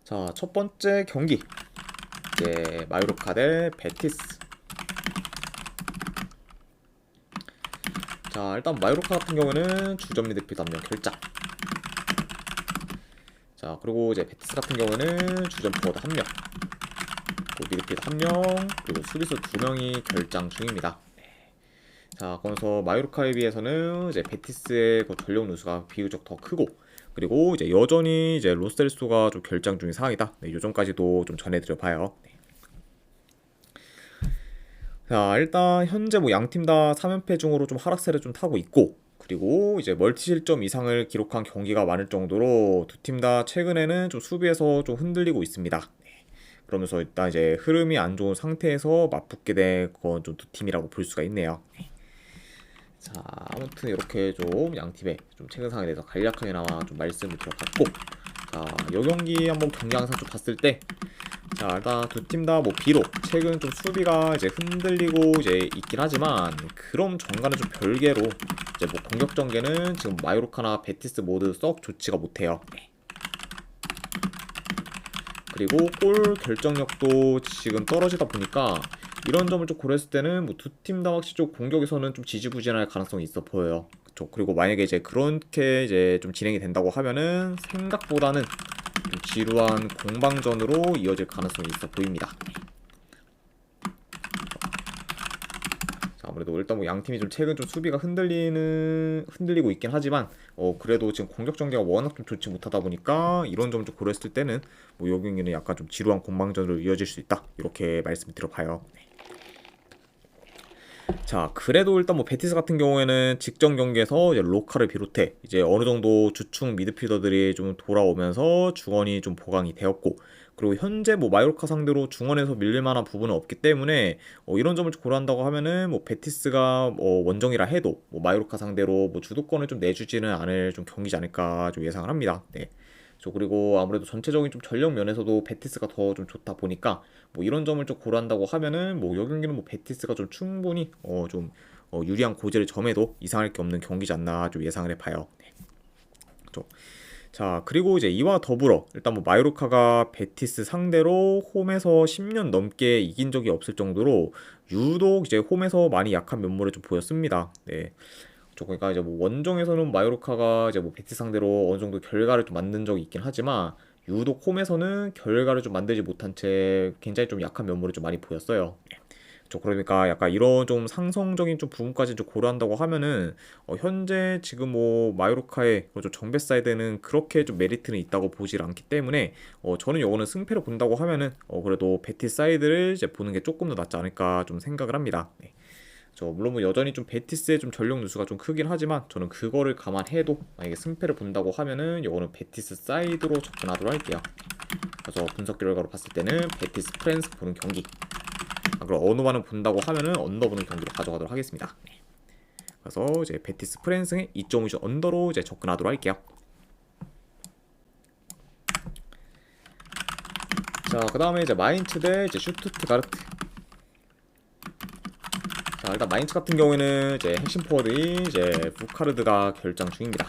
자, 첫 번째 경기 이제 마요르카 대 베티스. 자, 일단 마요르카 같은 경우는 주전 미드필더 1명 결장. 자, 그리고 이제 베티스 같은 경우는 주전 포워드 1명, 미드필더 1명, 그리고 수비수 2명이 결장 중입니다. 자, 그러면서 마요르카에 비해서는 이제 베티스의 그 전력 누수가 비교적 더 크고, 그리고 이제 여전히 이제 로스텔소가 좀 결장 중인 상황이다. 네, 요점까지도 좀 전해드려 봐요. 자, 일단 현재 뭐 양팀 다 3연패 중으로 좀 하락세를 좀 타고 있고, 그리고 이제 멀티 실점 이상을 기록한 경기가 많을 정도로 두 팀 다 최근에는 좀 수비에서 좀 흔들리고 있습니다. 그러면서 일단 이제 흐름이 안 좋은 상태에서 맞붙게 된 건 좀 두 팀이라고 볼 수가 있네요. 자, 아무튼 이렇게 좀 양팀의 좀 최근 상황에 대해서 간략하게나마 좀 말씀을 드려봤고, 자, 요 경기 한번 경기 항상 좀 봤을 때, 자, 일단 두 팀 다 뭐 비록 최근 좀 수비가 이제 흔들리고 이제 있긴 하지만, 그럼 전과는 좀 별개로 이제 뭐 공격 전개는 지금 마요르카나 베티스 모두 썩 좋지가 못해요. 그리고 골 결정력도 지금 떨어지다 보니까 이런 점을 좀 고려했을 때는 뭐 두 팀 다 확실히 좀 공격에서는 좀 지지부진할 가능성이 있어 보여요. 그쵸? 그리고 만약에 이제 그렇게 이제 좀 진행이 된다고 하면은 생각보다는 좀 지루한 공방전으로 이어질 가능성이 있어 보입니다. 자, 아무래도 일단 뭐 양팀이 좀 최근 좀 수비가 흔들리고 있긴 하지만 그래도 지금 공격 전개가 워낙 좀 좋지 못하다 보니까 이런 점을 좀 고려했을 때는 뭐 이 경기는 약간 좀 지루한 공방전으로 이어질 수 있다, 이렇게 말씀을 드려봐요. 자, 그래도 일단 뭐 베티스 같은 경우에는 직전 경기에서 이제 로카를 비롯해 이제 어느 정도 주축 미드필더들이 좀 돌아오면서 중원이 좀 보강이 되었고, 그리고 현재 뭐 마요르카 상대로 중원에서 밀릴 만한 부분은 없기 때문에 이런 점을 고려한다고 하면은 뭐 베티스가 원정이라 해도 뭐 마요르카 상대로 뭐 주도권을 좀 내주지는 않을 좀 경기지 않을까 좀 예상을 합니다. 네. 그리고 아무래도 전체적인 좀 전력 면에서도 베티스가 더 좀 좋다 보니까 뭐 이런 점을 좀 고려한다고 하면은 뭐 이 경기는 뭐 베티스가 좀 충분히 좀 유리한 고지를 점해도 이상할 게 없는 경기지 않나 좀 예상을 해봐요. 네. 그렇죠. 자, 그리고 이제 이와 더불어 일단 뭐 마요르카가 베티스 상대로 홈에서 10년 넘게 이긴 적이 없을 정도로 유독 이제 홈에서 많이 약한 면모를 좀 보였습니다. 네. 그러니까 이제 뭐 원정에서는 마요르카가 이제 뭐 베티스 상대로 어느 정도 결과를 좀 만든 적이 있긴 하지만 유독 홈에서는 결과를 좀 만들지 못한 채 굉장히 좀 약한 면모를 좀 많이 보였어요. 그러니까 약간 이런 좀 상성적인 좀 부분까지 좀 고려한다고 하면은 현재 지금 뭐 마요르카의 좀 정배 사이드는 그렇게 좀 메리트는 있다고 보질 않기 때문에 저는 요거는 승패를 본다고 하면은 그래도 베티스 사이드를 이제 보는 게 조금 더 낫지 않을까 좀 생각을 합니다. 네. 물론 뭐 여전히 좀 베티스의 좀 전력 누수가 좀 크긴 하지만 저는 그거를 감안해도 만약에 승패를 본다고 하면은 이거는 베티스 사이드로 접근하도록 할게요. 그래서 분석 결과로 봤을 때는 베티스 프렌스 보는 경기, 그리고 언어만은 본다고 하면은 언더 보는 경기로 가져가도록 하겠습니다. 그래서 이제 베티스 프렌스의 2.5점 언더로 이제 접근하도록 할게요. 자, 그 다음에 이제 마인츠 대 이제 슈투트가르트. 자, 일단 마인츠 같은 경우에는 이제 핵심 포워드인 이제 부카르드가 결장 중입니다.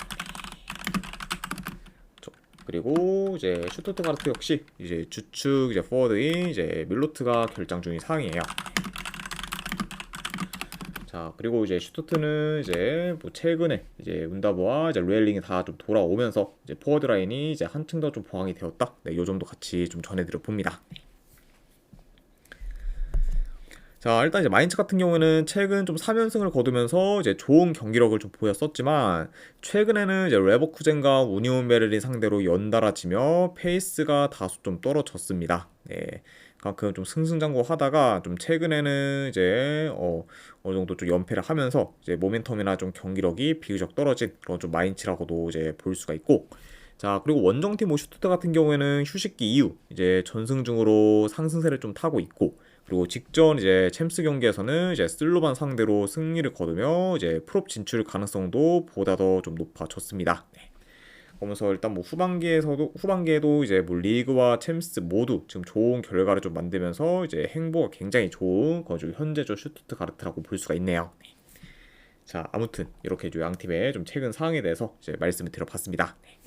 그리고 이제 슈투트가르트 역시 이제 주축 이제 포워드인 이제 밀로트가 결장 중인 상황이에요. 자, 그리고 이제 슈투트는 이제 뭐 최근에 이제 운다보와 이제 루엘링이 다 좀 돌아오면서 이제 포워드 라인이 이제 한층 더 좀 보강이 되었다. 네, 요 정도 같이 좀 전해드려 봅니다. 자, 일단 이제 마인츠 같은 경우는 최근 좀 3연승을 거두면서 이제 좋은 경기력을 좀 보였었지만 최근에는 이제 레버쿠젠과 우니온 베를린 상대로 연달아지며 페이스가 다소 좀 떨어졌습니다. 네. 그만큼 좀 승승장구하다가 좀 최근에는 이제 어느 정도 좀 연패를 하면서 이제 모멘텀이나 좀 경기력이 비교적 떨어진 그런 좀 마인츠라고도 이제 볼 수가 있고, 자, 그리고 원정팀 슈투트 같은 경우에는 휴식기 이후 이제 전승 중으로 상승세를 좀 타고 있고, 그리고 직전 이제 챔스 경기에서는 이제 슬로반 상대로 승리를 거두며 이제 프롭 진출 가능성도 보다 더 좀 높아졌습니다. 네. 그러면서 일단 뭐 후반기에도 이제 뭐 리그와 챔스 모두 지금 좋은 결과를 좀 만들면서 이제 행보가 굉장히 좋은 거주 현재조 슈투트가르트라고 볼 수가 있네요. 네. 자, 아무튼 이렇게 양 팀의 좀 최근 상황에 대해서 이제 말씀을 드려봤습니다. 네.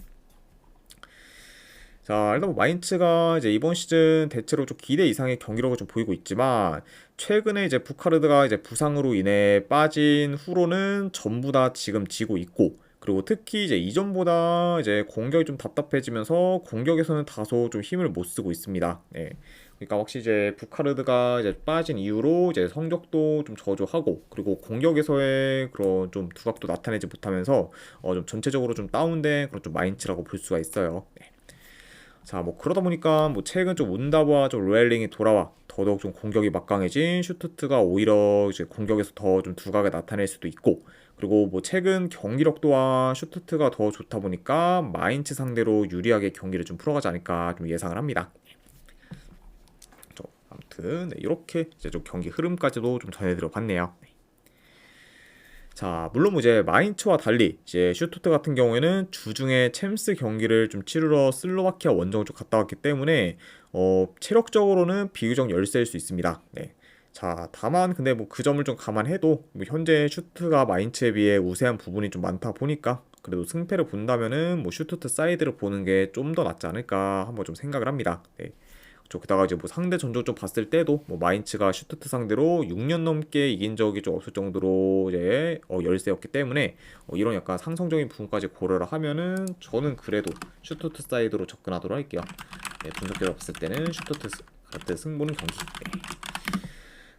자, 일단 뭐 마인츠가 이제 이번 시즌 대체로 좀 기대 이상의 경기력을 좀 보이고 있지만 최근에 이제 부카르드가 이제 부상으로 인해 빠진 후로는 전부 다 지금 지고 있고, 그리고 특히 이제 이전보다 이제 공격이 좀 답답해지면서 공격에서는 다소 좀 힘을 못 쓰고 있습니다. 네. 그러니까 확실히 이제 부카르드가 이제 빠진 이후로 이제 성적도 좀 저조하고, 그리고 공격에서의 그런 좀 두각도 나타내지 못하면서 좀 전체적으로 좀 다운된 그런 좀 마인츠라고 볼 수가 있어요. 네. 자, 뭐 그러다 보니까 뭐 최근 좀 운다와 좀 로엘링이 돌아와 더더욱 좀 공격이 막강해진 슈투트가 오히려 이제 공격에서 더 좀 두각을 나타낼 수도 있고, 그리고 뭐 최근 경기력 또한 슈투트가 더 좋다 보니까 마인츠 상대로 유리하게 경기를 좀 풀어가지 않을까 좀 예상을 합니다. 아무튼 네, 이렇게 이제 좀 경기 흐름까지도 좀 전해드려 봤네요. 자, 물론 뭐 이제 마인츠와 달리 이제 슈투트 같은 경우에는 주중에 챔스 경기를 좀 치르러 슬로바키아 원정을 좀 갔다 왔기 때문에 체력적으로는 비교적 열세일 수 있습니다. 네. 자, 다만 근데 뭐 그 점을 좀 감안해도 뭐 현재 슈트가 마인츠에 비해 우세한 부분이 좀 많다 보니까 그래도 승패를 본다면은 뭐 슈투트 사이드를 보는 게 좀 더 낫지 않을까 한번 좀 생각을 합니다. 네. 게다가 이제 뭐 상대 전적 좀 봤을 때도 뭐 마인츠가 슈투트 상대로 6년 넘게 이긴 적이 좀 없을 정도로 이제 열세였기 때문에 이런 약간 상성적인 부분까지 고려를 하면은 저는 그래도 슈투트 사이드로 접근하도록 할게요. 네, 분석적으로 봤을 때는 슈투트 가르트 승부는 경기. 네.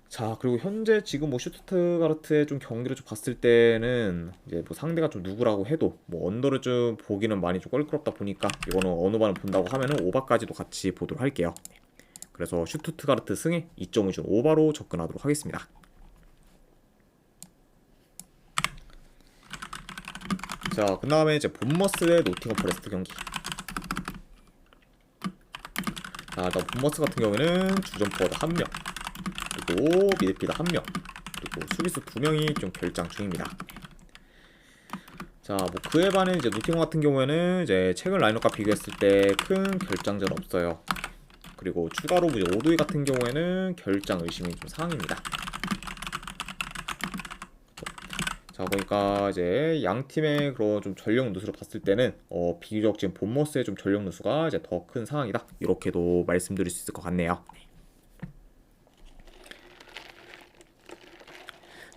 자, 그리고 현재 지금 뭐 슈투트가르트의 좀 경기를 좀 봤을 때는 이제 뭐 상대가 좀 누구라고 해도 뭐 언더를 좀 보기는 많이 좀 껄끄럽다 보니까 이거는 어느 반을 본다고 하면은 오바까지도 같이 보도록 할게요. 그래서 슈투트가르트 승에 2.5준 오바로 접근하도록 하겠습니다. 자, 그 다음에 이제 본머스 대 노팅엄 포레스트 경기. 자, 일단 본머스 같은 경우에는 주전포워드 1명, 그리고 미드필더 1명, 그리고 수비수 2명이 좀 결장 중입니다. 자, 뭐 그에 반해 이제 노팅엄 같은 경우에는 이제 최근 라인업과 비교했을 때 큰 결장전 없어요. 그리고 추가로 이제 오도이 같은 경우에는 결장 의심이 좀 사항입니다. 자, 그러니까 이제 양 팀의 그런 좀 전력 누수를 봤을 때는 비교적 지금 본머스의 좀 전력 누수가 이제 더 큰 상황이다. 이렇게도 말씀드릴 수 있을 것 같네요.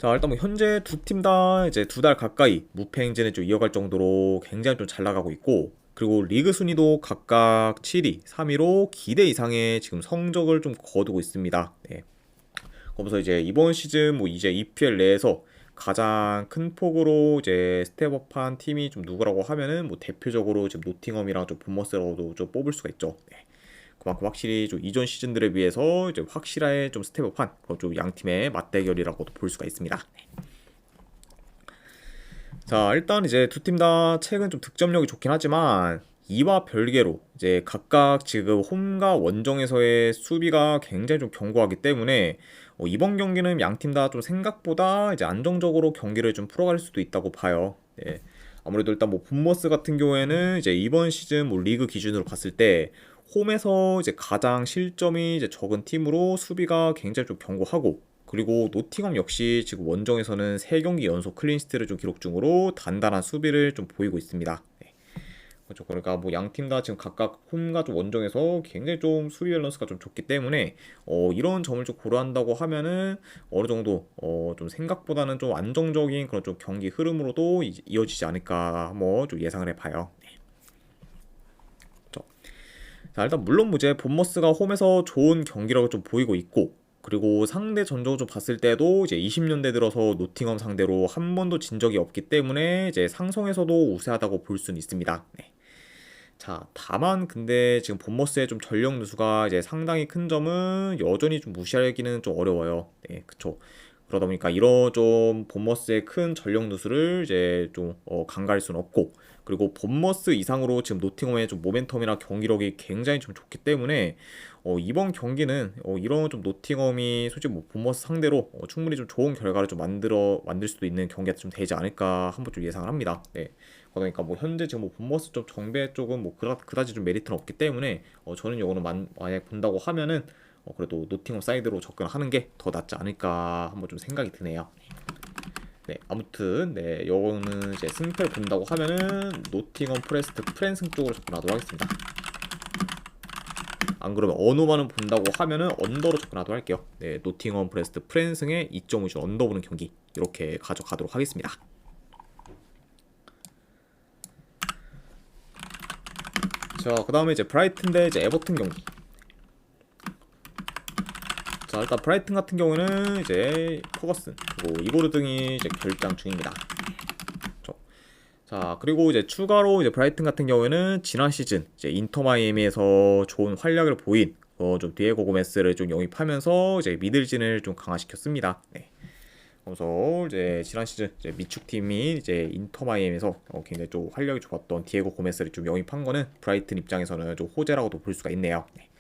자, 일단 뭐 현재 두 팀 다 이제 2달 가까이 무패 행진을 좀 이어갈 정도로 굉장히 좀 잘 나가고 있고, 그리고 리그 순위도 각각 7위, 3위로 기대 이상의 지금 성적을 좀 거두고 있습니다. 네. 그러면서 이제 이번 시즌 뭐 이제 EPL 내에서 가장 큰 폭으로 이제 스텝업한 팀이 좀 누구라고 하면은 뭐 대표적으로 지금 노팅엄이랑 좀 본머스라고도 좀 뽑을 수가 있죠. 네. 그만큼 확실히 좀 이전 시즌들에 비해서 이제 확실하게 좀 스텝업한 그런 좀 양 팀의 맞대결이라고도 볼 수가 있습니다. 네. 자, 일단 이제 두 팀 다 최근 좀 득점력이 좋긴 하지만 이와 별개로 이제 각각 지금 홈과 원정에서의 수비가 굉장히 좀 견고하기 때문에 이번 경기는 양 팀 다 좀 생각보다 이제 안정적으로 경기를 좀 풀어갈 수도 있다고 봐요. 네. 아무래도 일단 뭐 본머스 같은 경우에는 이제 이번 시즌 뭐 리그 기준으로 봤을 때 홈에서 이제 가장 실점이 이제 적은 팀으로 수비가 굉장히 좀 견고하고, 그리고 노팅엄 역시 지금 원정에서는 3경기 연속 클린시트를 좀 기록 중으로 단단한 수비를 좀 보이고 있습니다. 네. 그렇죠. 그러니까 뭐 양 팀 다 지금 각각 홈과 좀 원정에서 굉장히 좀 수비 밸런스가 좀 좋기 때문에 이런 점을 좀 고려한다고 하면은 어느 정도 좀 생각보다는 좀 안정적인 그런 좀 경기 흐름으로도 이어지지 않을까 한번 좀 예상을 해봐요. 네. 그렇죠. 자, 일단 물론 뭐 이제 본머스가 홈에서 좋은 경기력을 좀 보이고 있고, 그리고 상대 전적을 좀 봤을 때도 이제 20년대 들어서 노팅엄 상대로 한 번도 진 적이 없기 때문에 이제 상성에서도 우세하다고 볼 수는 있습니다. 네. 자, 다만 근데 지금 본머스의 좀 전력 누수가 이제 상당히 큰 점은 여전히 좀 무시하기는 좀 어려워요. 네, 그쵸. 그러다 보니까 이런 좀 본머스의 큰 전력 누수를 이제 좀 간과할 수는 없고, 그리고 본머스 이상으로 지금 노팅엄의 좀 모멘텀이나 경기력이 굉장히 좀 좋기 때문에 이번 경기는 이런 좀 노팅엄이 솔직히 뭐 본머스 상대로 충분히 좀 좋은 결과를 좀 만들 수도 있는 경기가 좀 되지 않을까 한번 좀 예상을 합니다. 네. 그러니까 뭐 현재 지금 뭐 본머스 쪽 정배 쪽은 뭐 그다지 좀 메리트는 없기 때문에 저는 요거는 만약 본다고 하면은 그래도 노팅엄 사이드로 접근하는 게 더 낫지 않을까 한번 좀 생각이 드네요. 네, 아무튼 네, 요거는 이제 승패를 본다고 하면은 노팅엄 포레스트 프랜승 쪽으로 접근하도록 하겠습니다. 안 그러면 언어만은 본다고 하면은 언더로 접근하도록 할게요. 네, 노팅엄 프레스트 프랜승의 2.5 슛 언더 보는 경기 이렇게 가져가도록 하겠습니다. 자, 그 다음에 이제 브라이튼 대 이제 에버튼 경기. 자, 일단 브라이튼 같은 경우는 이제 퍼거슨 그리고 이고르 등이 이제 결장 중입니다. 자, 그리고 이제 추가로 이제 브라이튼 같은 경우에는 지난 시즌 이제 인터 마이애미에서 좋은 활약을 보인 좀 디에고 고메스를 좀 영입하면서 이제 미들진을 좀 강화시켰습니다. 네. 그래서 이제 지난 시즌 이제 미축 팀이 이제 인터 마이애미에서 굉장히 좀 활약이 좋았던 디에고 고메스를 좀 영입한 거는 브라이튼 입장에서는 좀 호재라고도 볼 수가 있네요. 네.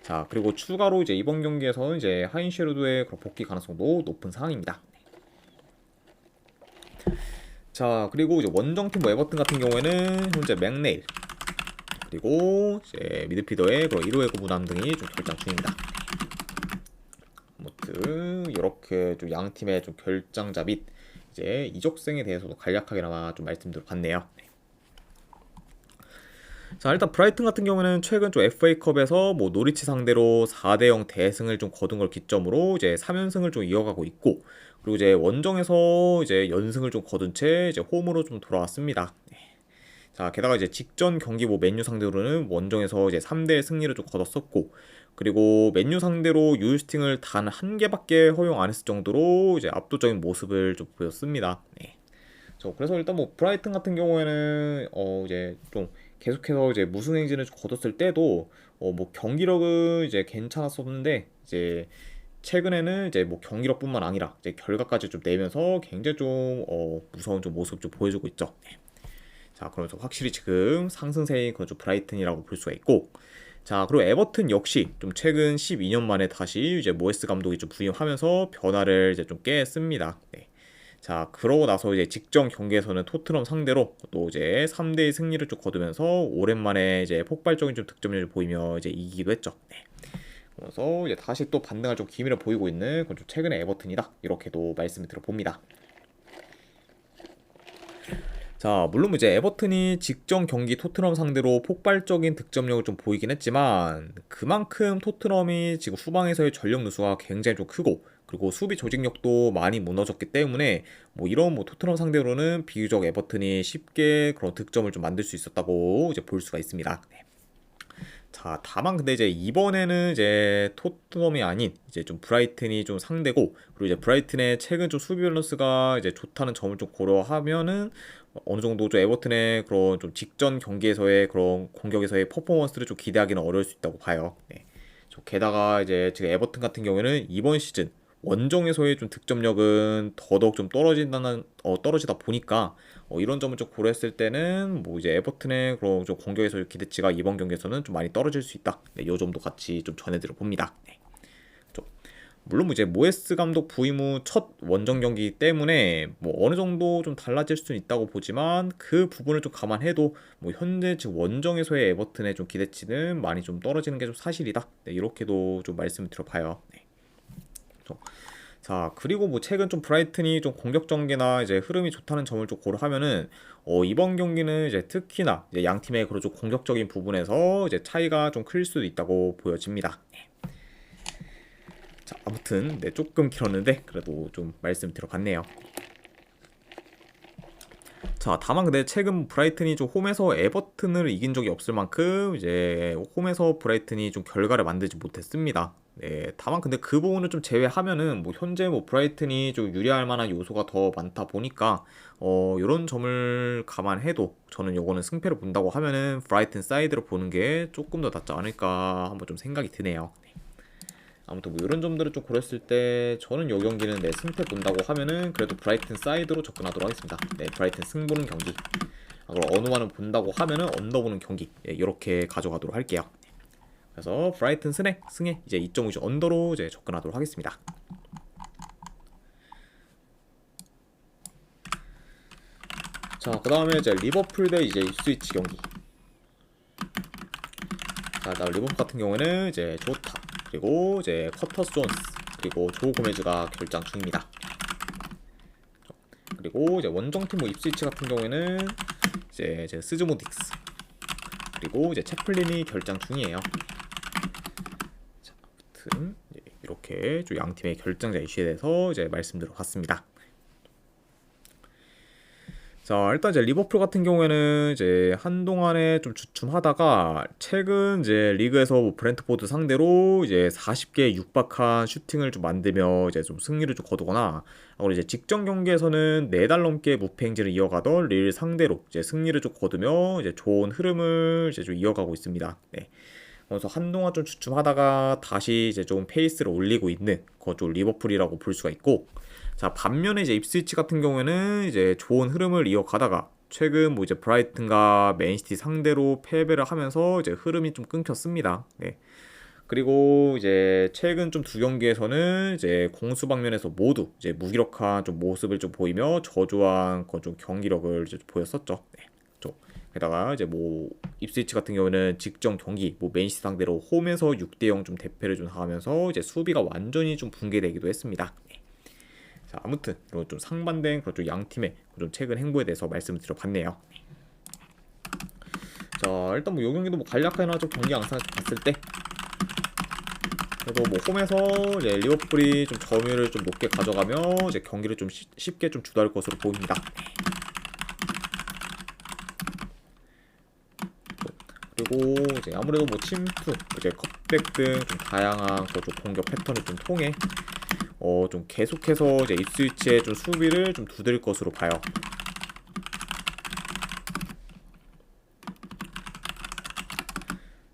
자, 그리고 추가로 이제 이번 경기에서는 이제 하인쉐르드의 복귀 가능성도 높은 상황입니다. 자, 그리고 이제 원정팀 에버튼 같은 경우에는 현재 맥네일 그리고 이제 미드필더의 그런 1호의 무남 등이 좀 결장 중입니다. 아무튼 이렇게 좀 양 팀의 좀 결장자 및 이제 이적생에 대해서도 간략하게나마 좀 말씀드려봤네요. 자, 일단 브라이튼 같은 경우는 최근 좀 FA컵에서 뭐 노리치 상대로 4대0 대승을 좀 거둔 걸 기점으로 이제 3연승을 좀 이어가고 있고, 그리고 이제 원정에서 이제 연승을 좀 거둔 채 이제 홈으로 좀 돌아왔습니다. 네. 자, 게다가 이제 직전 경기 뭐 맨유 상대로는 원정에서 이제 3대 승리를 좀 거뒀었고, 그리고 맨유 상대로 유효슈팅을 단 한 개밖에 허용 안 했을 정도로 이제 압도적인 모습을 좀 보였습니다. 네. 그래서 일단 뭐 브라이튼 같은 경우에는 이제 좀 계속해서 이제 무승 행진을 거뒀을 때도 뭐 경기력은 이제 괜찮았었는데 이제 최근에는 이제 뭐 경기력뿐만 아니라 이제 결과까지 좀 내면서 굉장히 좀 무서운 좀 모습 좀 보여주고 있죠. 네. 자, 그러면서 확실히 지금 상승세인 그런 좀 브라이튼이라고 볼 수가 있고, 자, 그리고 에버튼 역시 좀 최근 12년 만에 다시 이제 모에스 감독이 좀 부임하면서 변화를 이제 좀 깼습니다. 네. 자, 그러고 나서 이제 직전 경기에서는 토트넘 상대로 또 이제 3대2 승리를 좀 거두면서 오랜만에 이제 폭발적인 좀 득점력을 보이며 이제 이기기도 했죠. 네. 그래서 이제 다시 또 반등할 좀 기미를 보이고 있는 그런 좀 최근의 에버튼이다, 이렇게도 말씀을 드려봅니다. 자, 물론 이제 에버튼이 직전 경기 토트넘 상대로 폭발적인 득점력을 좀 보이긴 했지만 그만큼 토트넘이 지금 후방에서의 전력 누수가 굉장히 좀 크고, 그리고 수비 조직력도 많이 무너졌기 때문에 뭐 이런 뭐 토트넘 상대로는 비교적 에버튼이 쉽게 그런 득점을 좀 만들 수 있었다고 이제 볼 수가 있습니다. 네. 자, 다만 근데 이제 이번에는 이제 토트넘이 아닌 이제 좀 브라이튼이 좀 상대고, 그리고 이제 브라이튼의 최근 좀 수비 밸런스가 이제 좋다는 점을 좀 고려하면은 어느 정도 좀 에버튼의 그런 좀 직전 경기에서의 그런 공격에서의 퍼포먼스를 좀 기대하기는 어려울 수 있다고 봐요. 네. 게다가 이제 지금 에버튼 같은 경우에는 이번 시즌 원정에서의 좀 득점력은 더더욱 좀 떨어지다 보니까 이런 점을 좀 고려했을 때는 뭐 이제 에버튼의 그런 좀 공격에서의 기대치가 이번 경기에서는 좀 많이 떨어질 수 있다. 네, 이 점도 같이 좀 전해드려 봅니다. 네. 물론 이제 모에스 감독 부임 후 첫 원정 경기이기 때문에 뭐 어느 정도 좀 달라질 수는 있다고 보지만 그 부분을 좀 감안해도 뭐 현재 지금 원정에서의 에버튼의 좀 기대치는 많이 좀 떨어지는 게 좀 사실이다. 네, 이렇게도 좀 말씀을 드려봐요. 네. 자, 그리고 뭐 최근 좀 브라이튼이 좀 공격 전개나 이제 흐름이 좋다는 점을 좀 고려하면은 이번 경기는 이제 특히나 이제 양 팀의 그런 좀 공격적인 부분에서 이제 차이가 좀 클 수도 있다고 보여집니다. 네. 자, 아무튼 네, 조금 길었는데 그래도 좀 말씀 드려봤네요. 자, 다만 근데 최근 브라이튼이 좀 홈에서 에버튼을 이긴 적이 없을 만큼 이제 홈에서 브라이튼이 좀 결과를 만들지 못했습니다. 네, 다만 근데 그 부분을 좀 제외하면은 뭐 현재 뭐 브라이튼이 좀 유리할 만한 요소가 더 많다 보니까 이런 점을 감안해도 저는 요거는 승패를 본다고 하면은 브라이튼 사이드로 보는 게 조금 더 낫지 않을까 한번 좀 생각이 드네요. 네. 아무튼 뭐 이런 점들을 좀 고렸을 때 저는 이 경기는 네, 승패 본다고 하면은 그래도 브라이튼 사이드로 접근하도록 하겠습니다. 네, 브라이튼 승 보는 경기. 그리고 언어만은 본다고 하면은 언더 보는 경기. 네, 이렇게 가져가도록 할게요. 그래서 브라이튼 승에 이제 2.5주 언더로 이제 접근하도록 하겠습니다. 자, 그 다음에 이제 리버풀 대 이제 입스위치 경기. 자, 리버풀 같은 경우에는 이제 조타, 그리고 이제 커터스 존스, 그리고 조 고메즈가 결장 중입니다. 그리고 이제 원정팀 뭐 입스위치 같은 경우에는 이제 스즈모 딕스, 그리고 이제 채플린이 결장 중이에요. 아무튼 이렇게 좀 양 팀의 결정자 이슈에 대해서 이제 말씀드려봤습니다. 자, 일단 이제 리버풀 같은 경우에는 이제 한동안에 좀 주춤하다가 최근 이제 리그에서 뭐 브렌트포드 상대로 이제 40개 육박한 슈팅을 좀 만들며 이제 좀 승리를 좀 거두거나, 그리고 이제 직전 경기에서는 4달 넘게 무패 행진을 이어가던 릴 상대로 이제 승리를 좀 거두며 이제 좋은 흐름을 이제 좀 이어가고 있습니다. 네. 그래서 한동안 좀 주춤하다가 다시 이제 좀 페이스를 올리고 있는 그건 좀 리버풀이라고 볼 수가 있고, 자, 반면에 이제 입스위치 같은 경우에는 이제 좋은 흐름을 이어가다가 최근 뭐 이제 브라이튼과 맨시티 상대로 패배를 하면서 이제 흐름이 좀 끊겼습니다. 네. 그리고 이제 최근 좀 두 경기에서는 이제 공수 방면에서 모두 이제 무기력한 좀 모습을 좀 보이며 저조한 그런 좀 경기력을 이제 보였었죠. 네. 좀 게다가 이제 뭐 입스위치 같은 경우는 직전 경기 뭐 맨시티 상대로 홈에서 6대0 좀 대패를 좀 당하면서 이제 수비가 완전히 좀 붕괴되기도 했습니다. 네. 자, 아무튼 이런 좀 상반된 그런 좀 양 팀의 좀 최근 행보에 대해서 말씀을 드려봤네요. 자, 일단 뭐 요 경기도 뭐 간략하게나 좀 경기 양상을 봤을 때 그래도 뭐 홈에서 이제 리버풀이 좀 점유율을 좀 높게 가져가며 이제 경기를 좀 쉽게 좀 주도할 것으로 보입니다. 그리고 이제 아무래도 뭐 침투, 이제 컵백 등 좀 다양한 그 좀 공격 패턴을 좀 통해 좀 계속해서 이제 입스위치의 좀 수비를 좀 두드릴 것으로 봐요.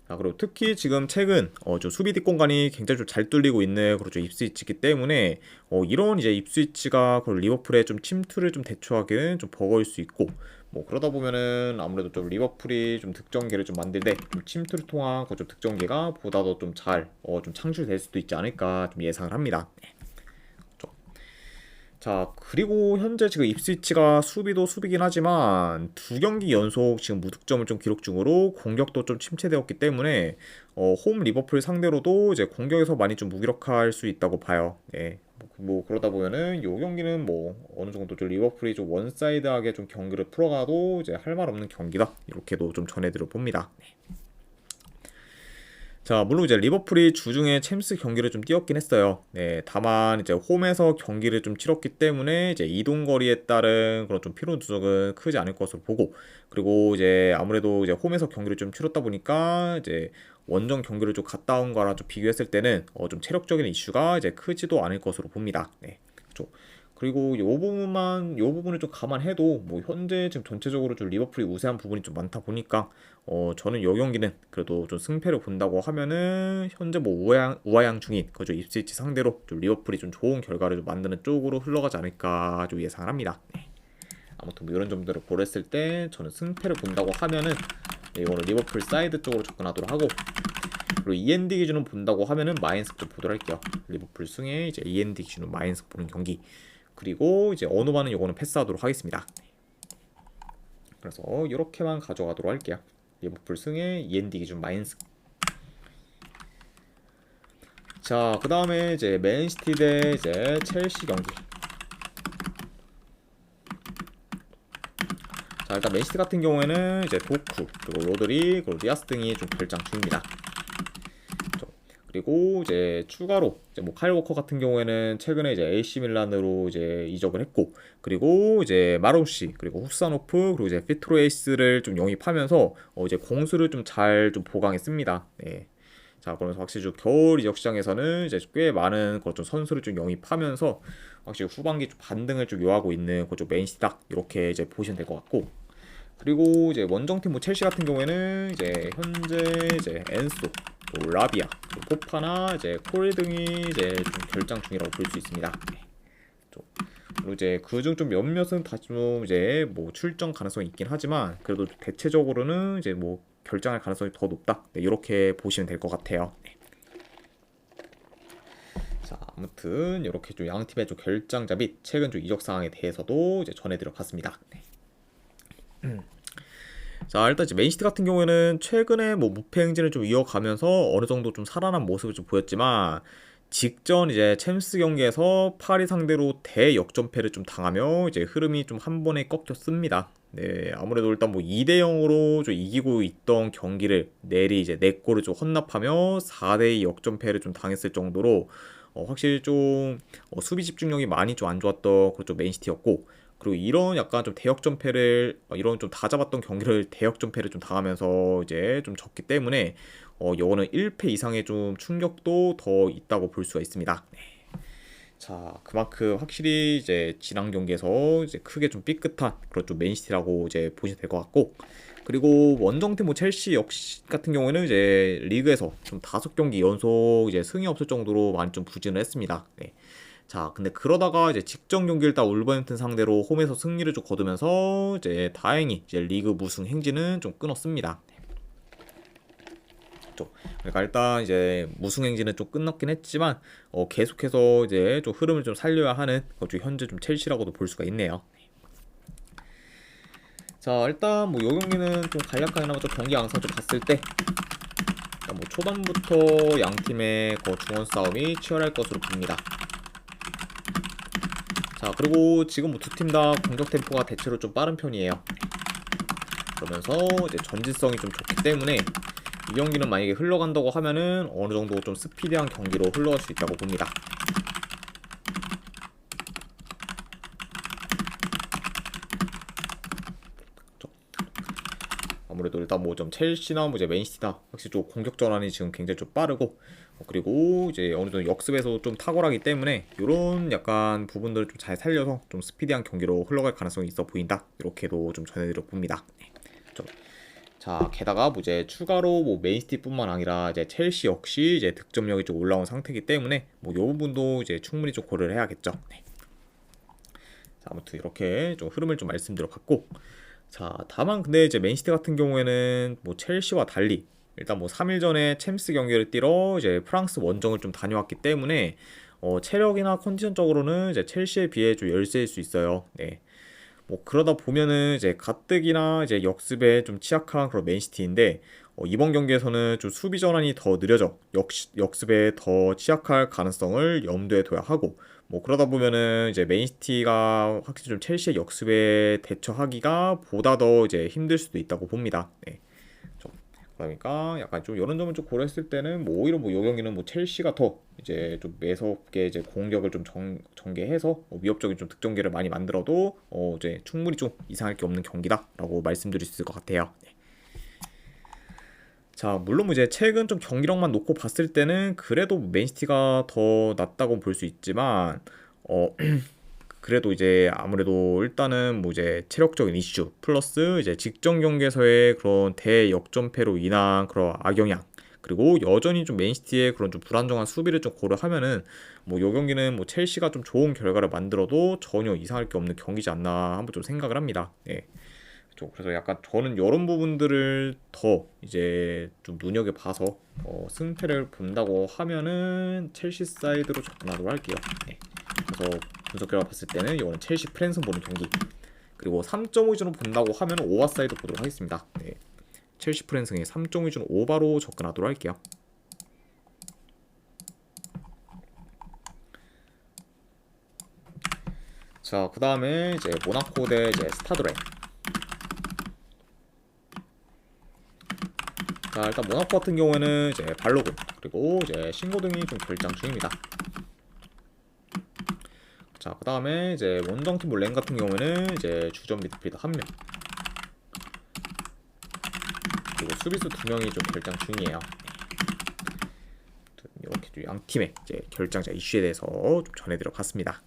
자, 그리고 특히 지금 최근 좀 수비 뒷공간이 굉장히 좀 잘 뚫리고 있는 그런 좀 입스위치이기 때문에 이런 이제 입스위치가 그 리버풀의 좀 침투를 좀 대처하기는 좀 버거울 수 있고, 뭐 그러다 보면은 아무래도 좀 리버풀이 좀 득점기를 좀 만들 때 좀 침투를 통한 그 좀 득점기가 보다 더 좀 잘 좀 창출될 수도 있지 않을까 좀 예상을 합니다. 자, 그리고 현재 지금 입스위치가 수비도 수비긴 하지만 두 경기 연속 지금 무득점을 좀 기록 중으로 공격도 좀 침체되었기 때문에 홈 리버풀 상대로도 이제 공격에서 많이 좀 무기력할 수 있다고 봐요. 네. 뭐 그러다 보면은 요 경기는 뭐 어느 정도 좀 리버풀이 좀 원사이드하게 좀 경기를 풀어가도 이제 할 말 없는 경기다, 이렇게도 좀 전해드려 봅니다. 네. 자, 물론 이제 리버풀이 주중에 챔스 경기를 좀 뛰었긴 했어요. 네, 다만 이제 홈에서 경기를 좀 치렀기 때문에 이제 이동 거리에 따른 그런 좀 피로 누적은 크지 않을 것으로 보고, 그리고 이제 아무래도 이제 홈에서 경기를 좀 치렀다 보니까 이제 원정 경기를 좀 갔다 온 거랑 좀 비교했을 때는 좀 체력적인 이슈가 이제 크지도 않을 것으로 봅니다. 네, 그렇죠. 그리고 요 부분을 좀 감안해도 뭐 현재 지금 전체적으로 좀 리버풀이 우세한 부분이 좀 많다 보니까 저는 요 경기는 그래도 좀 승패를 본다고 하면은 현재 뭐 우하양 중인 그죠 입스위치 상대로 좀 리버풀이 좀 좋은 결과를 좀 만드는 쪽으로 흘러가지 않을까 좀 예상을 합니다. 네. 아무튼 뭐 이런 점들을 고려했을 때 저는 승패를 본다고 하면은 이거는 리버풀 사이드 쪽으로 접근하도록 하고, 그리고 END 기준으로 본다고 하면은 마인스 좀 보도록 할게요. 리버풀 승에 이제 END 기준으로 마인스 보는 경기. 그리고 이제 어노바는 요거는 패스하도록 하겠습니다. 그래서 이렇게만 가져가도록 할게요. 리버풀 승에 END 기준 마인스. 자, 그 다음에 이제 맨시티 대 이제 첼시 경기. 자, 일단 맨시티 같은 경우에는 이제 도쿠, 그리고 로드리, 그리고 디아스 등이 좀 결장 중입니다. 그리고 이제 추가로 이제 뭐 카일 워커 같은 경우에는 최근에 이제 AC 밀란으로 이제 이적을 했고, 그리고 이제 마로시, 그리고 후사노프, 그리고 이제 피트로에이스를 좀 영입하면서 이제 공수를 좀 잘 좀 보강했습니다. 네. 자, 그러면서 확실히 좀 겨울 이적 시장에서는 이제 꽤 많은 그좀 선수를 좀 영입하면서 확실히 후반기 좀 반등을 좀 요하고 있는 그좀 맨시티다, 이렇게 이제 보시면 될 것 같고, 그리고 이제 원정팀 뭐 첼시 같은 경우에는 이제 현재 이제 엔소, 또 라비아, 또 포파나 이제 콜 등이 이제 좀 결장 중이라고 볼 수 있습니다. 그리고 이제 그중 좀 몇몇은 다시 좀 이제 뭐 출전 가능성이 있긴 하지만 그래도 대체적으로는 이제 뭐 결장할 가능성이 더 높다. 네, 이렇게 보시면 될 것 같아요. 네. 자, 아무튼 이렇게 좀 양 팀의 좀 결장자 및 최근 좀 이적 상황에 대해서도 이제 전해드려 봤습니다. 네. 자, 일단 이제 맨시티 같은 경우에는 최근에 뭐 무패 행진을 좀 이어가면서 어느 정도 좀 살아난 모습을 좀 보였지만 직전 이제 챔스 경기에서 파리 상대로 대역전패를 좀 당하며 이제 흐름이 좀 한 번에 꺾였습니다. 네, 아무래도 일단 뭐 2대 0으로 좀 이기고 있던 경기를 내리 이제 4골을 좀 헌납하며 4대 2 역전패를 좀 당했을 정도로 확실히 좀 수비 집중력이 많이 좀 안 좋았던 그런 좀 맨시티였고, 그리고 이런 약간 좀 대역전패를 이런 좀 다 잡았던 경기를 대역전패를 좀 당하면서 이제 좀 졌기 때문에 이거는 1패 이상의 좀 충격도 더 있다고 볼 수가 있습니다. 네. 자, 그만큼 확실히 이제 지난 경기에서 이제 크게 좀 삐끗한 그런 좀 맨시티라고 이제 보시면 될 것 같고, 그리고 원정팀 뭐 첼시 역시 같은 경우에는 이제 리그에서 좀 5경기 연속 이제 승이 없을 정도로 많이 좀 부진을 했습니다. 네. 자, 근데 그러다가 이제 직전 경기를 딱 울버햄튼 상대로 홈에서 승리를 좀 거두면서 이제 다행히 이제 리그 무승 행진은 좀 끊었습니다. 그러니까 일단 이제 무승 행진은 좀 끝났긴 했지만 계속해서 이제 좀 흐름을 좀 살려야 하는 좀 현재 좀 첼시라고도 볼 수가 있네요. 자, 일단 뭐 요 경기는 좀 간략하게나마 좀 경기 양상 좀 봤을 때 일단 뭐 초반부터 양 팀의 그 중원 싸움이 치열할 것으로 봅니다. 자, 그리고 지금 뭐 두 팀 다 공격 템포가 대체로 좀 빠른 편이에요. 그러면서 이제 전진성이 좀 좋기 때문에 이 경기는 만약에 흘러간다고 하면은 어느 정도 좀 스피디한 경기로 흘러갈 수 있다고 봅니다. 아무래도 일단 뭐 좀 첼시나 뭐 이제 맨시티다 확실히 좀 공격 전환이 지금 굉장히 좀 빠르고, 그리고 이제 어느 정도 역습에서 좀 탁월하기 때문에 이런 약간 부분들을 좀 잘 살려서 좀 스피디한 경기로 흘러갈 가능성이 있어 보인다, 이렇게도 좀 전해드려 봅니다. 네. 자, 게다가 뭐 이제 추가로 뭐 맨시티뿐만 아니라 이제 첼시 역시 이제 득점력이 좀 올라온 상태이기 때문에 뭐 이 부분도 이제 충분히 좀 고려를 해야겠죠. 네. 자, 아무튼 이렇게 좀 흐름을 좀 말씀드려 봤고, 자, 다만 근데 이제 맨시티 같은 경우에는 뭐 첼시와 달리 일단 뭐 3일 전에 챔스 경기를 뛰러 이제 프랑스 원정을 좀 다녀왔기 때문에 체력이나 컨디션적으로는 이제 첼시에 비해 좀 열세일 수 있어요. 네. 뭐 그러다 보면은 이제 가뜩이나 이제 역습에 좀 취약한 그런 맨시티인데 이번 경기에서는 좀 수비 전환이 더 느려져 역습에 더 취약할 가능성을 염두에 둬야 하고, 뭐 그러다 보면은 이제 맨시티가 확실히 좀 첼시의 역습에 대처하기가 보다 더 이제 힘들 수도 있다고 봅니다. 네. 좀 그러니까 약간 좀 이런 점을 좀 고려했을 때는 뭐 오히려 뭐 이 경기는 뭐 첼시가 더 이제 좀 매섭게 이제 공격을 좀 전개해서 위협적인 좀 득점기를 많이 만들어도 이제 충분히 좀 이상할 게 없는 경기다라고 말씀드릴 수 있을 것 같아요. 네. 자, 물론 뭐 이제 최근 좀 경기력만 놓고 봤을 때는 그래도 맨시티가 더 낫다고 볼 수 있지만 그래도 이제 아무래도 일단은 뭐 이제 체력적인 이슈 플러스 이제 직전 경기에서의 그런 대역전패로 인한 그런 악영향, 그리고 여전히 좀 맨시티의 그런 좀 불안정한 수비를 좀 고려하면은 뭐 요 경기는 뭐 첼시가 좀 좋은 결과를 만들어도 전혀 이상할 게 없는 경기지 않나 한번 좀 생각을 합니다. 네. 그래서 약간 저는 이런 부분들을 더 이제 좀 눈여겨 봐서 승패를 본다고 하면은 첼시 사이드로 접근하도록 할게요. 네. 그래서 분석 결과 봤을 때는 이거는 첼시 프랜스 보는 경기, 그리고 3.5 기준으로 본다고 하면 오바 사이드 보도록 하겠습니다. 네. 첼시 프랜스의 3.5 기준 오바로 접근하도록 할게요. 자, 그 다음에 이제 모나코 대 이제 스타드레. 자, 일단 모나코 같은 경우에는 이제 발로군 그리고 이제 신고 등이 좀 결장 중입니다. 자, 그 다음에 이제 원정팀 렌 같은 경우에는 이제 주전 미드필더 1명, 그리고 수비수 2명이 좀 결장 중이에요. 이렇게 좀 양 팀의 이제 결장자 이슈에 대해서 좀 전해드려 봤습니다.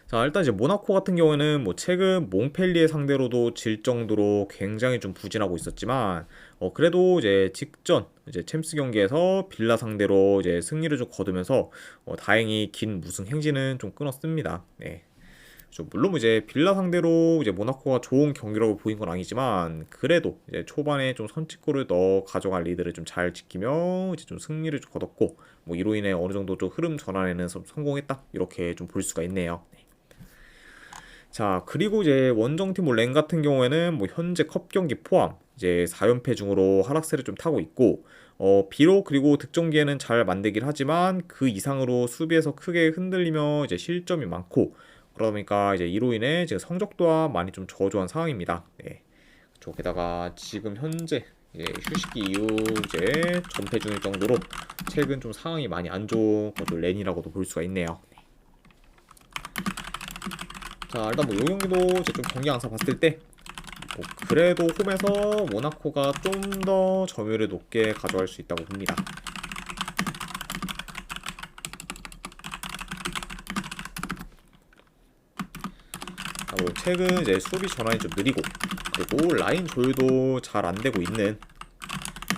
자, 일단 이제 모나코 같은 경우에는 뭐 최근 몽펠리에 상대로도 질 정도로 굉장히 좀 부진하고 있었지만 그래도 이제 직전 이제 챔스 경기에서 빌라 상대로 이제 승리를 좀 거두면서 다행히 긴 무승 행진은 좀 끊었습니다. 네. 물론 이제 빌라 상대로 이제 모나코가 좋은 경기라고 보인 건 아니지만 그래도 이제 초반에 좀 선취골을 넣어 가져갈 리드를 좀 잘 지키며 이제 좀 승리를 좀 거뒀고, 뭐 이로 인해 어느 정도 좀 흐름 전환에는 성공했다, 이렇게 좀 볼 수가 있네요. 네. 자, 그리고 이제 원정팀 렌 같은 경우에는 뭐 현재 컵 경기 포함 이제 4연패 중으로 하락세를 좀 타고 있고, 비록 그리고 득점기에는 잘 만들긴 하지만 그 이상으로 수비에서 크게 흔들리며 이제 실점이 많고 그러다 보니까 이제 이로 인해 이제 성적 또한 많이 좀 저조한 상황입니다. 네. 게다가 지금 현재 휴식기 이후 이제 전패 중일 정도로 최근 좀 상황이 많이 안 좋은 것도 렌이라고도 볼 수가 있네요. 자, 일단 뭐 이 경기도 이제 좀 경기 양상 봤을 때 그래도 홈에서 모나코가 좀 더 점유율을 높게 가져갈 수 있다고 봅니다. 최근 이제 수비 전환이 좀 느리고 그리고 라인 조율도 잘 안 되고 있는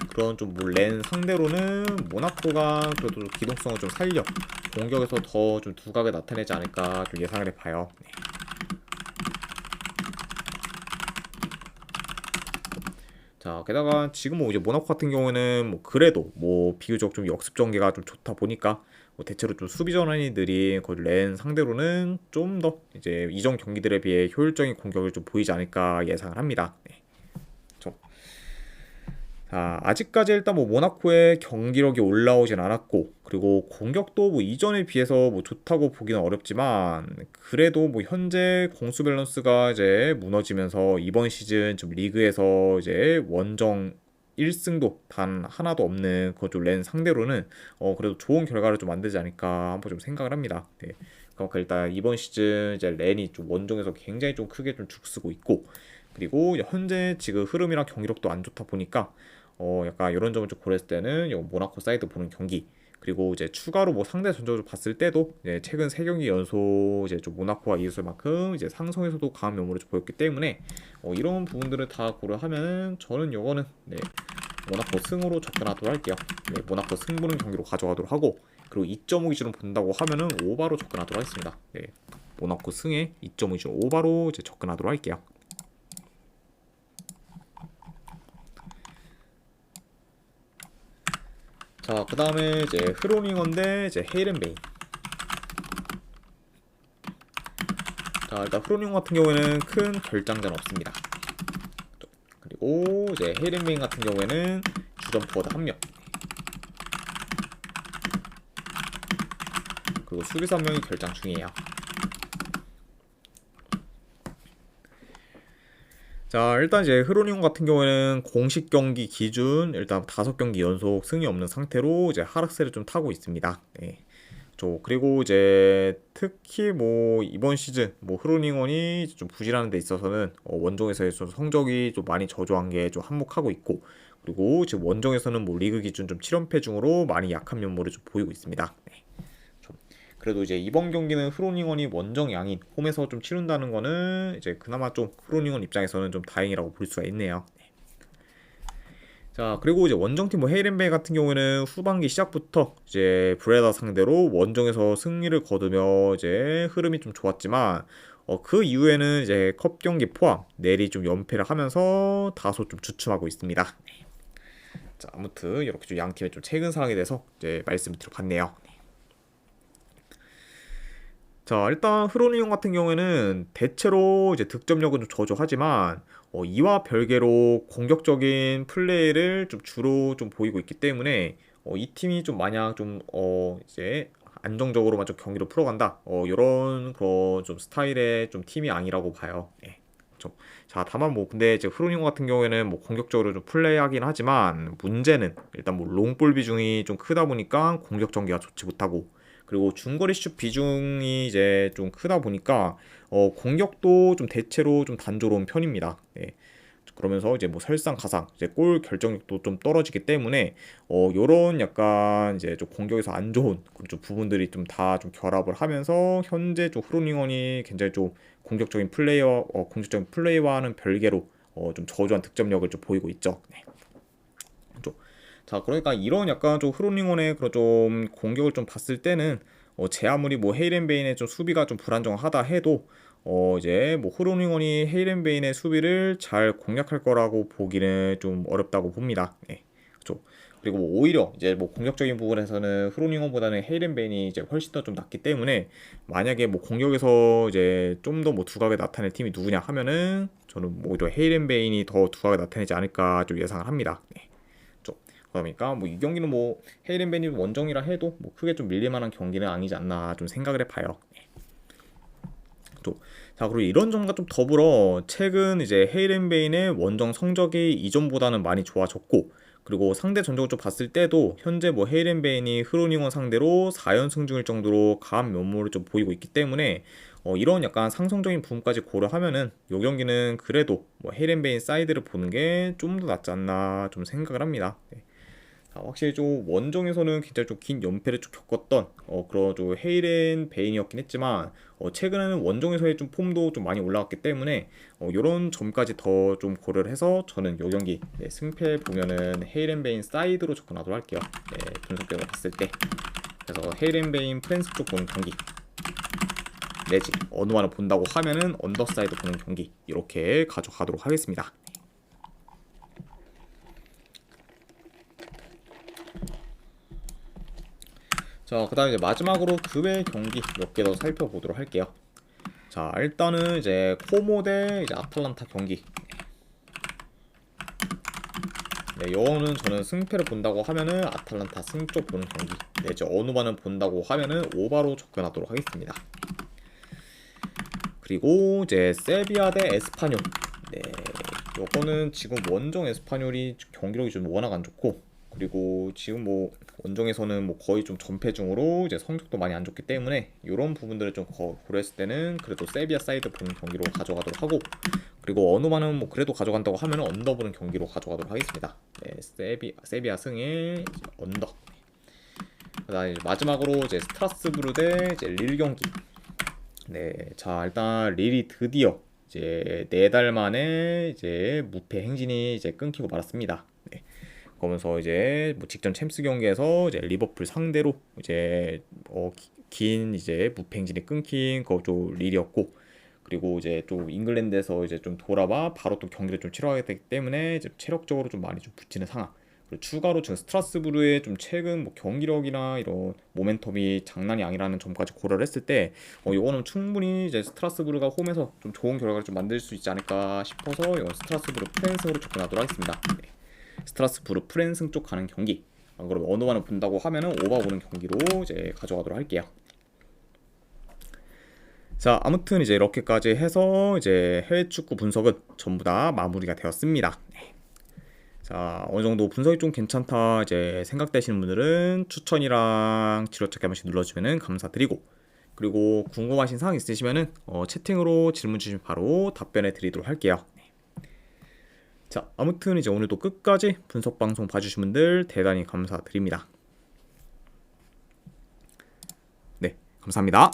그런 좀 렌 상대로는 모나코가 그래도 기동성을 좀 살려 공격에서 더 좀 두각을 나타내지 않을까 좀 예상을 해봐요. 네. 자, 게다가 지금 뭐 이제 모나코 같은 경우에는 뭐 그래도 뭐 비교적 좀 역습 전개가 좀 좋다 보니까 뭐 대체로 좀 수비 전환이 느린 그 렌 상대로는 좀 더 이제 이전 경기들에 비해 효율적인 공격을 좀 보이지 않을까 예상을 합니다. 네. 자, 아직까지 일단 뭐 모나코의 경기력이 올라오진 않았고 그리고 공격도 뭐 이전에 비해서 뭐 좋다고 보기는 어렵지만 그래도 뭐 현재 공수 밸런스가 이제 무너지면서 이번 시즌 좀 리그에서 이제 원정 1승도 단 하나도 없는 그좀 렌 상대로는 그래도 좋은 결과를 좀 만들지 않을까 한번 좀 생각을 합니다. 네. 그러니까 일단 이번 시즌 이제 렌이 좀 원정에서 굉장히 좀 크게 좀 죽쓰고 있고 그리고 현재 지금 흐름이랑 경기력도 안 좋다 보니까 약간 이런 점을 좀 고려했을 때는 요 모나코 사이드 보는 경기 그리고 이제 추가로 뭐 상대 전적을 봤을 때도 이제 최근 3경기 연속 이제 좀 모나코가 이겼을 만큼 이제 상성에서도 강한 면모를 좀 보였기 때문에 이런 부분들을 다 고려하면은 저는 요거는 네, 모나코 승으로 접근하도록 할게요. 네, 모나코 승 보는 경기로 가져가도록 하고 그리고 2.5 기준으로 본다고 하면은 오바로 접근하도록 하겠습니다. 네, 모나코 승에 2.5 기준 오바로 이제 접근하도록 할게요. 자, 그 다음에 이제 흐로닝어인데 이제 헤이렌베인. 자, 일단 흐로닝어 같은 경우에는 큰 결장자는 없습니다. 그리고 이제 헤이렌베인 같은 경우에는 주전 포워드 1명 그리고 수비수 1명이 결장 중이에요. 자, 일단 이제 흐로닝 같은 경우에는 공식 경기 기준 일단 5경기 연속 승이 없는 상태로 이제 하락세를 좀 타고 있습니다. 네. 그리고 이제 특히 뭐 이번 시즌 뭐 흐로닝원이 좀 부진하는 데 있어서는 원정에서의 좀 성적이 좀 많이 저조한 게 좀 한몫하고 있고 그리고 지금 원정에서는 뭐 리그 기준 좀 7연패 중으로 많이 약한 면모를 좀 보이고 있습니다. 네. 그래도 이제 이번 경기는 흐로닝원이 원정이 아닌 홈에서 좀 치른다는 거는 이제 그나마 좀 흐로닝원 입장에서는 좀 다행이라고 볼 수가 있네요. 네. 자, 그리고 이제 원정팀 뭐 헤이렌베이 같은 경우에는 후반기 시작부터 이제 브레다 상대로 원정에서 승리를 거두며 이제 흐름이 좀 좋았지만 그 이후에는 이제 컵 경기 포함 내리 좀 연패를 하면서 다소 좀 주춤하고 있습니다. 네. 자, 아무튼 이렇게 좀 양 팀의 좀 최근 상황에 대해서 이제 말씀을 드려봤네요. 자, 일단 흐로닝 같은 경우에는 대체로 이제 득점력은 좀 저조하지만 이와 별개로 공격적인 플레이를 좀 주로 좀 보이고 있기 때문에 이 팀이 좀 마냥 좀 이제 안정적으로만 좀 경기를 풀어간다 이런 그런 좀 스타일의 좀 팀이 아니라고 봐요. 예. 자, 다만 뭐 근데 이제 흐로닝 같은 경우에는 뭐 공격적으로 좀 플레이하긴 하지만 문제는 일단 뭐 롱볼 비중이 좀 크다 보니까 공격 전개가 좋지 못하고 그리고 중거리 슛 비중이 이제 좀 크다 보니까 공격도 좀 대체로 좀 단조로운 편입니다. 네. 그러면서 이제 뭐 설상가상 이제 골 결정력도 좀 떨어지기 때문에 요런 약간 이제 좀 공격에서 안 좋은 그런 좀 부분들이 좀 다 좀 결합을 하면서 현재 좀 흐로닝원이 굉장히 좀 공격적인 플레이와는 별개로 좀 저조한 득점력을 좀 보이고 있죠. 네. 자, 그러니까 이런 약간 좀 흐로닝원의 그런 좀 공격을 좀 봤을 때는 제 아무리 뭐 헤이렌베인의 좀 수비가 좀 불안정하다 해도 이제 뭐 흐로닝원이 헤이렌베인의 수비를 잘 공략할 거라고 보기는 좀 어렵다고 봅니다. 네, 그렇죠. 그리고 뭐 오히려 이제 뭐 공격적인 부분에서는 흐로닝원보다는 헤이렌베인이 이제 훨씬 더 좀 낫기 때문에 만약에 뭐 공격에서 이제 좀 더 뭐 두각을 나타낼 팀이 누구냐 하면은 저는 뭐 오히려 헤이렌베인이 더 두각을 나타내지 않을까 좀 예상을 합니다. 네. 그러니까 뭐 이 경기는 뭐 헤이렌벤이 원정이라 해도 뭐 크게 좀 밀릴만한 경기는 아니지 않나 좀 생각을 해봐요. 또, 자, 그리고 이런 점과 좀 더불어 최근 이제 헤이렌베인의 원정 성적이 이전보다는 많이 좋아졌고, 그리고 상대 전적을 좀 봤을 때도 현재 뭐 헤이렌베인이 흐로닝원 상대로 4연승 중일 정도로 강한 면모를 좀 보이고 있기 때문에 이런 약간 상성적인 부분까지 고려하면은 이 경기는 그래도 뭐 헤이렌베인 사이드를 보는 게 좀 더 낫지 않나 좀 생각을 합니다. 네. 확실히 좀 원정에서는 굉장히 좀 긴 연패를 좀 겪었던 그런 좀 헤이렌 베인이었긴 했지만 최근에는 원정에서의 좀 폼도 좀 많이 올라왔기 때문에 이런 점까지 더 좀 고려를 해서 저는 요 경기 네, 승패 보면은 헤이렌 베인 사이드로 접근하도록 할게요. 네, 분석적으로 봤을 때 그래서 헤이렌 베인 프랜스 쪽 보는 경기 내지 어느 하나 본다고 하면은 언더사이드 보는 경기 이렇게 가져가도록 하겠습니다. 자, 그 다음에 이제 마지막으로 그 외 경기 몇 개 더 살펴보도록 할게요. 자, 일단은 이제 코모 대 이제 아탈란타 경기. 네, 요거는 저는 승패를 본다고 하면은 아탈란타 승쪽 보는 경기. 네, 이제 어느바는 본다고 하면은 오바로 접근하도록 하겠습니다. 그리고 이제 세비야 대 에스파뇰. 네, 요거는 지금 원정 에스파뇰이 경기력이 좀 워낙 안 좋고, 그리고 지금 뭐 원정에서는 뭐 거의 좀 전패 중으로 이제 성적도 많이 안 좋기 때문에 이런 부분들을 좀 고려했을 때는 그래도 세비야 사이드 보는 경기로 가져가도록 하고, 그리고 어느마는 뭐 그래도 가져간다고 하면 언더 보는 경기로 가져가도록 하겠습니다. 네, 세비야 승에 언더. 그다음에 마지막으로 이제 스트라스부르 대 이제 릴 경기. 네, 자 일단 릴이 드디어 이제 4달 만에 이제 무패 행진이 이제 끊기고 말았습니다. 네. 그러면서 이제 뭐 직전 챔스 경기에서 이제 리버풀 상대로 이제 긴 이제 무패 행진이 끊긴 거좀 릴이었고, 그리고 이제 좀 잉글랜드에서 이제 좀 돌아와 바로 또 경기를 좀 치러야 되기 때문에 이제 체력적으로 좀 많이 좀 붙이는 상황. 그리고 추가로 지금 스트라스부르의 좀 최근 뭐 경기력이나 이런 모멘텀이 장난이 아니라는 점까지 고려를 했을 때 이거는 충분히 이제 스트라스부르가 홈에서 좀 좋은 결과를 좀 만들 수 있지 않을까 싶어서 이건 스트라스부르 프랜스로 접근하도록 하겠습니다. 네. 스트라스부르 프랜스 쪽 가는 경기. 그럼 어느 하나 본다고 하면은 오바 보는 경기로 이제 가져가도록 할게요. 자, 아무튼 이제 이렇게까지 해서 이제 해외 축구 분석은 전부 다 마무리가 되었습니다. 네. 자, 어느 정도 분석이 좀 괜찮다 이제 생각되시는 분들은 추천이랑 지로찾기 한 번씩 눌러주면 감사드리고, 그리고 궁금하신 사항 있으시면은 채팅으로 질문 주시면 바로 답변해 드리도록 할게요. 네. 자, 아무튼 이제 오늘도 끝까지 분석 방송 봐주신 분들 대단히 감사드립니다. 네, 감사합니다.